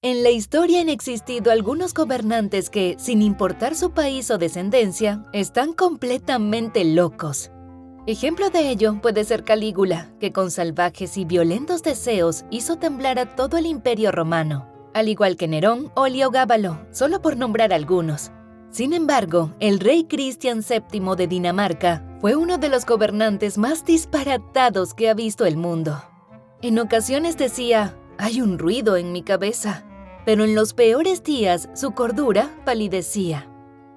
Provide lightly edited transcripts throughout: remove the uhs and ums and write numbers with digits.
En la historia han existido algunos gobernantes que, sin importar su país o descendencia, están completamente locos. Ejemplo de ello puede ser Calígula, que con salvajes y violentos deseos hizo temblar a todo el Imperio Romano, al igual que Nerón o Heliogábalo, solo por nombrar algunos. Sin embargo, el rey Cristian VII de Dinamarca fue uno de los gobernantes más disparatados que ha visto el mundo. En ocasiones decía, «Hay un ruido en mi cabeza», pero en los peores días su cordura palidecía.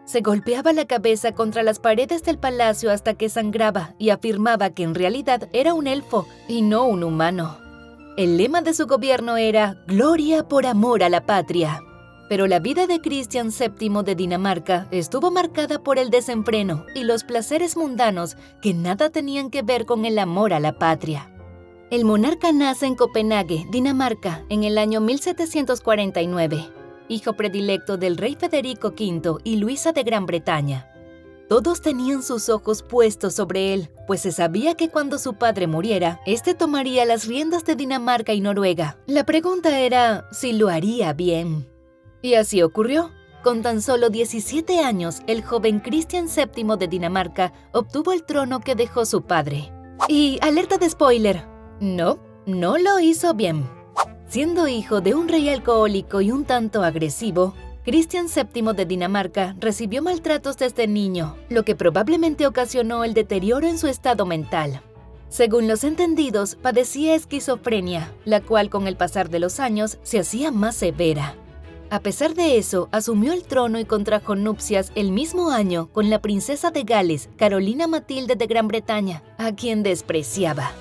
Se golpeaba la cabeza contra las paredes del palacio hasta que sangraba y afirmaba que en realidad era un elfo y no un humano. El lema de su gobierno era «Gloria por amor a la patria». Pero la vida de Cristian VII de Dinamarca estuvo marcada por el desenfreno y los placeres mundanos que nada tenían que ver con el amor a la patria. El monarca nace en Copenhague, Dinamarca, en el año 1749, hijo predilecto del rey Federico V y Luisa de Gran Bretaña. Todos tenían sus ojos puestos sobre él, pues se sabía que cuando su padre muriera, este tomaría las riendas de Dinamarca y Noruega. La pregunta era si lo haría bien. Y así ocurrió. Con tan solo 17 años, el joven Cristian VII de Dinamarca obtuvo el trono que dejó su padre. Y alerta de spoiler. No lo hizo bien. Siendo hijo de un rey alcohólico y un tanto agresivo, Cristian VII de Dinamarca recibió maltratos desde niño, lo que probablemente ocasionó el deterioro en su estado mental. Según los entendidos, padecía esquizofrenia, la cual con el pasar de los años se hacía más severa. A pesar de eso, asumió el trono y contrajo nupcias el mismo año con la princesa de Gales, Carolina Matilde de Gran Bretaña, a quien despreciaba.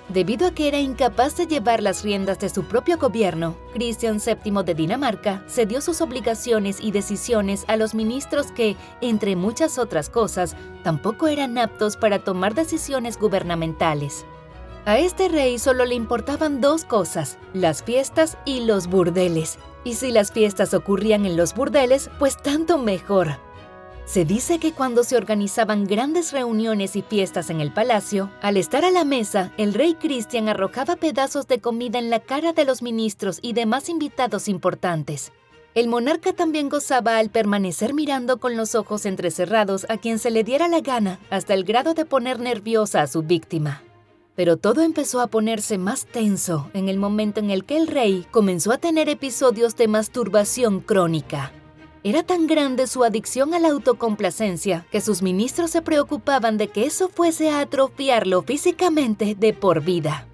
Debido a que era incapaz de llevar las riendas de su propio gobierno, Cristian VII de Dinamarca cedió sus obligaciones y decisiones a los ministros que, entre muchas otras cosas, tampoco eran aptos para tomar decisiones gubernamentales. A este rey solo le importaban dos cosas, las fiestas y los burdeles. Y si las fiestas ocurrían en los burdeles, pues tanto mejor. Se dice que cuando se organizaban grandes reuniones y fiestas en el palacio, al estar a la mesa, el rey Cristian arrojaba pedazos de comida en la cara de los ministros y demás invitados importantes. El monarca también gozaba al permanecer mirando con los ojos entrecerrados a quien se le diera la gana, hasta el grado de poner nerviosa a su víctima. Pero todo empezó a ponerse más tenso en el momento en el que el rey comenzó a tener episodios de masturbación crónica. Era tan grande su adicción a la autocomplacencia que sus ministros se preocupaban de que eso fuese a atrofiarlo físicamente de por vida.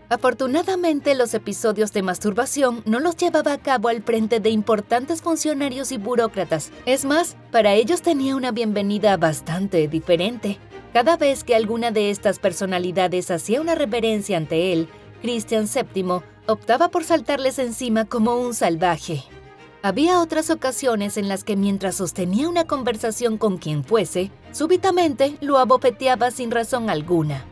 Afortunadamente, los episodios de masturbación no los llevaba a cabo al frente de importantes funcionarios y burócratas. Es más, para ellos tenía una bienvenida bastante diferente. Cada vez que alguna de estas personalidades hacía una reverencia ante él, Cristian VII optaba por saltarles encima como un salvaje. Había otras ocasiones en las que mientras sostenía una conversación con quien fuese, súbitamente lo abofeteaba sin razón alguna.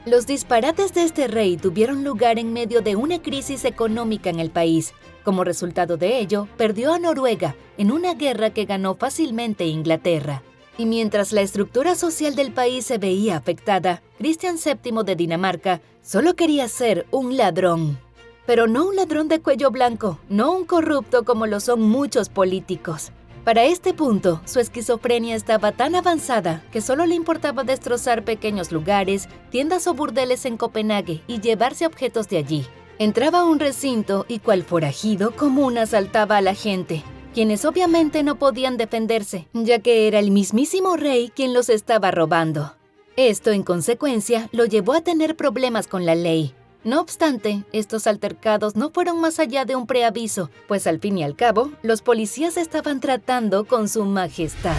Los disparates de este rey tuvieron lugar en medio de una crisis económica en el país. Como resultado de ello, perdió a Noruega en una guerra que ganó fácilmente Inglaterra. Y mientras la estructura social del país se veía afectada, Cristian VII de Dinamarca solo quería ser un ladrón. Pero no un ladrón de cuello blanco, no un corrupto como lo son muchos políticos. Para este punto, su esquizofrenia estaba tan avanzada que solo le importaba destrozar pequeños lugares, tiendas o burdeles en Copenhague y llevarse objetos de allí. Entraba a un recinto y cual forajido común asaltaba a la gente, quienes obviamente no podían defenderse, ya que era el mismísimo rey quien los estaba robando. Esto, en consecuencia, lo llevó a tener problemas con la ley. No obstante, estos altercados no fueron más allá de un preaviso, pues al fin y al cabo, los policías estaban tratando con su majestad.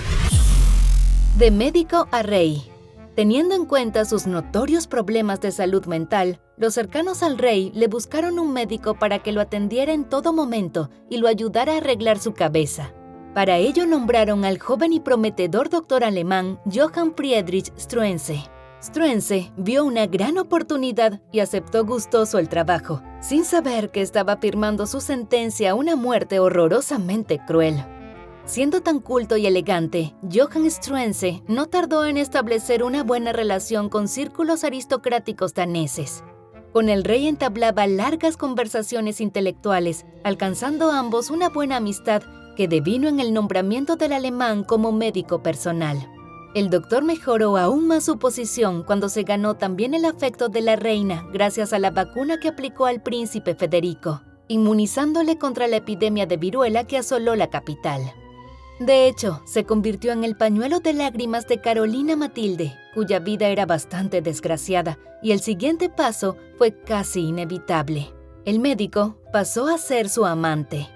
De médico a rey. Teniendo en cuenta sus notorios problemas de salud mental, los cercanos al rey le buscaron un médico para que lo atendiera en todo momento y lo ayudara a arreglar su cabeza. Para ello nombraron al joven y prometedor doctor alemán Johann Friedrich Struensee. Struensee vio una gran oportunidad y aceptó gustoso el trabajo, sin saber que estaba firmando su sentencia a una muerte horrorosamente cruel. Siendo tan culto y elegante, Johann Struensee no tardó en establecer una buena relación con círculos aristocráticos daneses. Con el rey entablaba largas conversaciones intelectuales, alcanzando ambos una buena amistad que devino en el nombramiento del alemán como médico personal. El doctor mejoró aún más su posición cuando se ganó también el afecto de la reina gracias a la vacuna que aplicó al príncipe Federico, inmunizándole contra la epidemia de viruela que asoló la capital. De hecho, se convirtió en el pañuelo de lágrimas de Carolina Matilde, cuya vida era bastante desgraciada, y el siguiente paso fue casi inevitable. El médico pasó a ser su amante.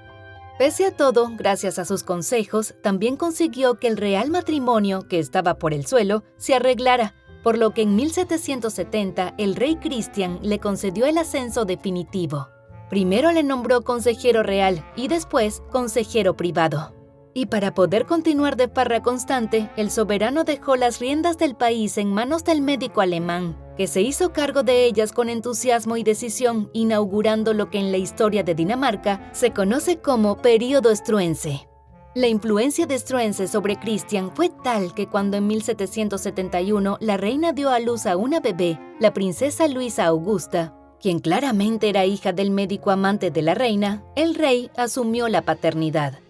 Pese a todo, gracias a sus consejos, también consiguió que el real matrimonio, que estaba por el suelo, se arreglara, por lo que en 1770 el rey Cristian le concedió el ascenso definitivo. Primero le nombró consejero real y después consejero privado. Y para poder continuar de farra constante, el soberano dejó las riendas del país en manos del médico alemán, que se hizo cargo de ellas con entusiasmo y decisión, inaugurando lo que en la historia de Dinamarca se conoce como Período Struense. La influencia de Struense sobre Cristian fue tal que cuando en 1771 la reina dio a luz a una bebé, la princesa Luisa Augusta, quien claramente era hija del médico amante de la reina, el rey asumió la paternidad.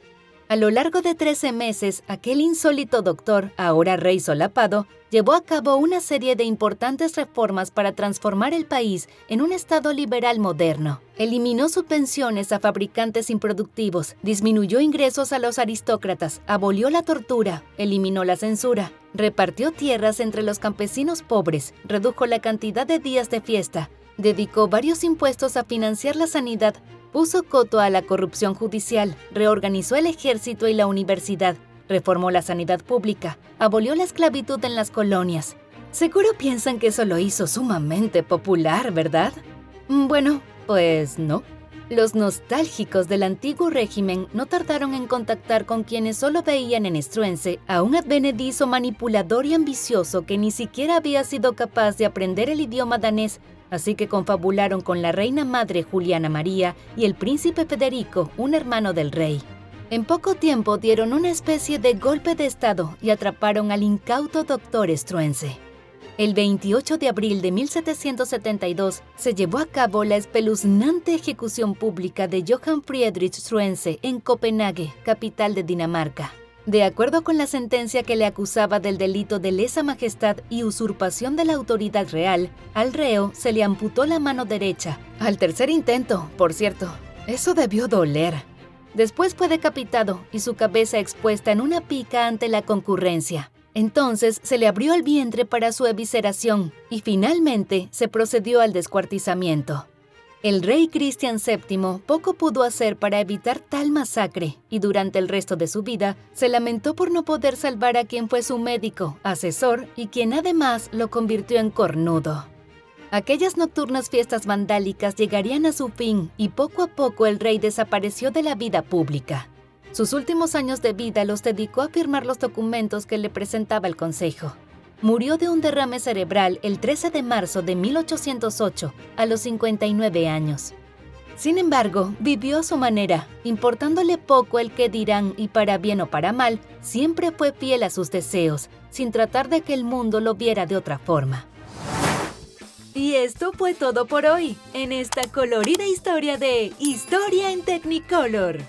A lo largo de 13 meses, aquel insólito doctor, ahora rey solapado, llevó a cabo una serie de importantes reformas para transformar el país en un estado liberal moderno. Eliminó subvenciones a fabricantes improductivos, disminuyó ingresos a los aristócratas, abolió la tortura, eliminó la censura, repartió tierras entre los campesinos pobres, redujo la cantidad de días de fiesta, dedicó varios impuestos a financiar la sanidad, puso coto a la corrupción judicial, reorganizó el ejército y la universidad, reformó la sanidad pública, abolió la esclavitud en las colonias. Seguro piensan que eso lo hizo sumamente popular, ¿verdad? Bueno, pues no. Los nostálgicos del antiguo régimen no tardaron en contactar con quienes solo veían en Struense a un advenedizo manipulador y ambicioso que ni siquiera había sido capaz de aprender el idioma danés, así que confabularon con la reina madre Juliana María y el príncipe Federico, un hermano del rey. En poco tiempo dieron una especie de golpe de estado y atraparon al incauto doctor Struense. El 28 de abril de 1772 se llevó a cabo la espeluznante ejecución pública de Johann Friedrich Struense en Copenhague, capital de Dinamarca. De acuerdo con la sentencia que le acusaba del delito de lesa majestad y usurpación de la autoridad real, al reo se le amputó la mano derecha, al tercer intento, por cierto. Eso debió doler. Después fue decapitado y su cabeza expuesta en una pica ante la concurrencia. Entonces se le abrió el vientre para su evisceración y finalmente se procedió al descuartizamiento. El rey Cristian VII poco pudo hacer para evitar tal masacre y durante el resto de su vida se lamentó por no poder salvar a quien fue su médico, asesor y quien además lo convirtió en cornudo. Aquellas nocturnas fiestas vandálicas llegarían a su fin y poco a poco el rey desapareció de la vida pública. Sus últimos años de vida los dedicó a firmar los documentos que le presentaba el consejo. Murió de un derrame cerebral el 13 de marzo de 1808, a los 59 años. Sin embargo, vivió a su manera, importándole poco el qué dirán y para bien o para mal, siempre fue fiel a sus deseos, sin tratar de que el mundo lo viera de otra forma. Y esto fue todo por hoy, en esta colorida historia de Historia en Technicolor.